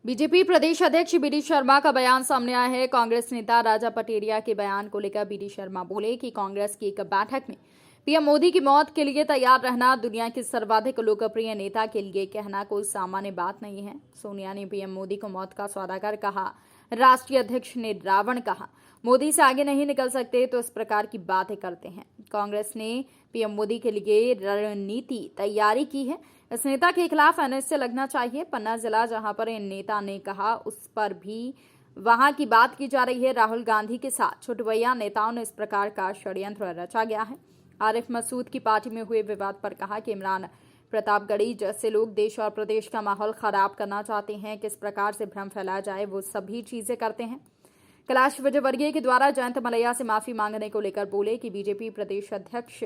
BJP प्रदेश अध्यक्ष BD Sharma का बयान सामने आया है। कांग्रेस नेता राजा पटेरिया के बयान को लेकर बीडी शर्मा बोले कि कांग्रेस की एक बैठक में पीएम मोदी की मौत के लिए तैयार रहना दुनिया के सर्वाधिक लोकप्रिय नेता के लिए कहना कोई सामान्य बात नहीं है। सोनिया ने पीएम मोदी को मौत का सौदागर कहा, राष्ट्रीय अध्यक्ष ने रावण कहा। मोदी से आगे नहीं निकल सकते तो इस प्रकार की बातें करते हैं। कांग्रेस ने पीएम मोदी के लिए रणनीति तैयारी की है। इस नेता के खिलाफ एनएसए लगना चाहिए। पन्ना जिला जहां पर इन नेता ने कहा उस पर भी वहां की बात की जा रही है। राहुल गांधी के साथ छुटवैया नेताओं ने इस प्रकार का षड्यंत्र रचा गया है। आरिफ मसूद की पार्टी में हुए विवाद पर कहा कि इमरान प्रतापगढ़ी जैसे लोग देश और प्रदेश का माहौल खराब करना चाहते हैं। किस प्रकार से भ्रम फैलाया जाए वो सभी चीजें करते हैं। कैलाश विजयवर्गीय के द्वारा जयंत मलैया से माफी मांगने को लेकर बोले कि बीजेपी प्रदेश अध्यक्ष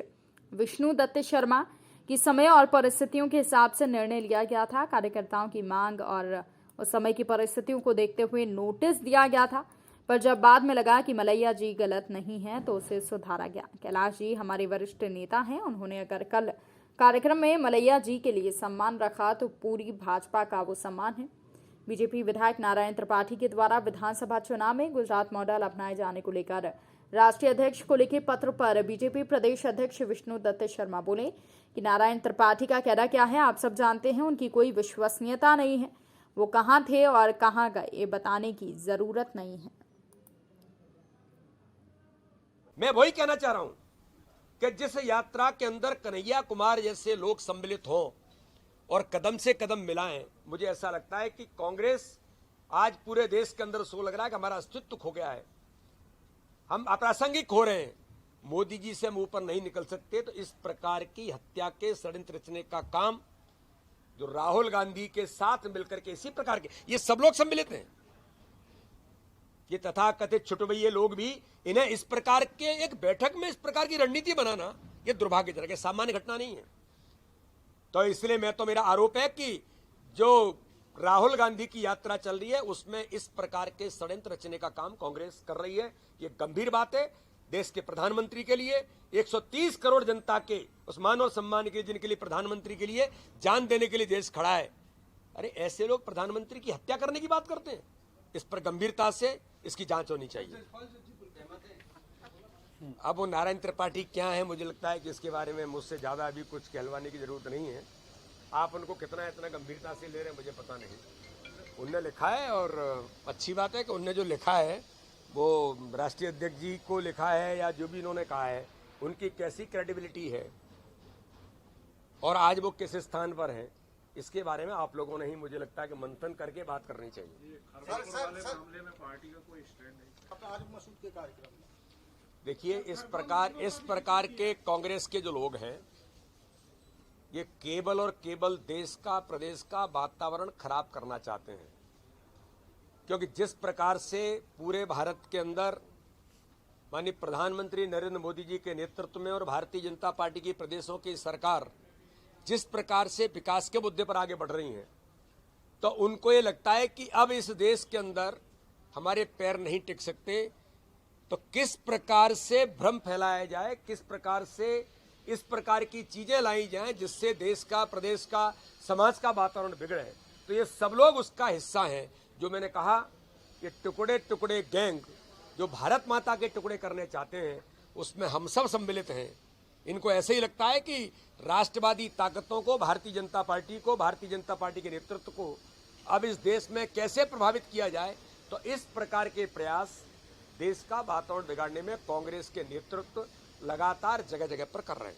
विष्णु दत्त शर्मा की समय और परिस्थितियों के हिसाब से निर्णय लिया गया था। कार्यकर्ताओं की मांग और उस समय की परिस्थितियों को देखते हुए नोटिस दिया गया था, पर जब बाद में लगा कि मलैया जी गलत नहीं है तो उसे सुधारा गया। कैलाश जी हमारे वरिष्ठ नेता हैं। उन्होंने अगर कल कार्यक्रम में मलैया जी के लिए सम्मान रखा तो पूरी भाजपा का वो सम्मान है। बीजेपी विधायक नारायण त्रिपाठी के द्वारा विधानसभा चुनाव में गुजरात मॉडल अपनाए जाने को लेकर राष्ट्रीय अध्यक्ष को लिखे पत्र पर बीजेपी प्रदेश अध्यक्ष विष्णु दत्त शर्मा बोले कि नारायण त्रिपाठी का कहना क्या है आप सब जानते हैं। उनकी कोई विश्वसनीयता नहीं है। वो कहां थे और कहां गए ये बताने की जरूरत नहीं है। मैं वही कहना चाह रहा हूं कि जिस यात्रा के अंदर कन्हैया कुमार जैसे लोग सम्मिलित हों और कदम से कदम मिलाएं, मुझे ऐसा लगता है कि कांग्रेस आज पूरे देश के अंदर सो लग रहा है कि हमारा अस्तित्व खो गया है, हम अप्रासंगिक हो रहे हैं, मोदी जी से हम ऊपर नहीं निकल सकते। तो इस प्रकार की हत्या के षड्यंत्र रचने का काम जो राहुल गांधी के साथ मिलकर के इसी प्रकार के ये सब लोग सम्मिलित हैं, ये तथाकथित छुटवैये लोग भी, इन्हें इस प्रकार के एक बैठक में इस प्रकार की रणनीति बनाना ये दुर्भाग्यजनक है, सामान्य घटना नहीं है। तो इसलिए मेरा आरोप है कि जो राहुल गांधी की यात्रा चल रही है उसमें इस प्रकार के षड्यंत्र रचने का काम कांग्रेस कर रही है। ये गंभीर बात है देश के प्रधानमंत्री के लिए, 130 करोड़ जनता के उस मान और सम्मान के जिनके लिए प्रधानमंत्री के लिए जान देने के लिए देश खड़ा है। अरे ऐसे लोग प्रधानमंत्री की हत्या करने की बात करते हैं। इस पर गंभीरता से इसकी जांच होनी चाहिए। अब वो नारायण त्रिपाठी क्या है, मुझे लगता है कि इसके बारे में मुझसे ज्यादा अभी कुछ कहलवाने की जरूरत नहीं है। आप उनको कितना इतना गंभीरता से ले रहे हैं मुझे पता नहीं। उनने लिखा है और अच्छी बात है कि उनने जो लिखा है वो राष्ट्रीय अध्यक्ष जी को लिखा है या जो भी इन्होंने कहा है उनकी कैसी क्रेडिबिलिटी है और आज वो किस स्थान पर है, इसके बारे में आप लोगों ने ही मुझे लगता है कि मंथन करके बात करनी चाहिए। मामले में पार्टी का कोई स्टैंड नहीं। आरिफ मसूद के कार्यक्रम में देखिए इस प्रकार के कांग्रेस के जो लोग हैं ये केवल और केवल देश का प्रदेश का वातावरण खराब करना चाहते हैं, क्योंकि जिस प्रकार से पूरे भारत के अंदर माननीय प्रधानमंत्री नरेंद्र मोदी जी के नेतृत्व में और भारतीय जनता पार्टी की प्रदेशों की सरकार जिस प्रकार से विकास के मुद्दे पर आगे बढ़ रही है, तो उनको ये लगता है कि अब इस देश के अंदर हमारे पैर नहीं टिक सकते, तो किस प्रकार से भ्रम फैलाया जाए, किस प्रकार से इस प्रकार की चीजें लाई जाएं जिससे देश का प्रदेश का समाज का वातावरण बिगड़े। तो ये सब लोग उसका हिस्सा हैं। जो मैंने कहा ये टुकड़े टुकड़े गैंग जो भारत माता के टुकड़े करने चाहते हैं उसमें हम सब सम्मिलित हैं। इनको ऐसे ही लगता है कि राष्ट्रवादी ताकतों को, भारतीय जनता पार्टी को, भारतीय जनता पार्टी के नेतृत्व को अब इस देश में कैसे प्रभावित किया जाए। तो इस प्रकार के प्रयास देश का वातावरण बिगाड़ने में कांग्रेस के नेतृत्व लगातार जगह जगह पर कर रहे हैं।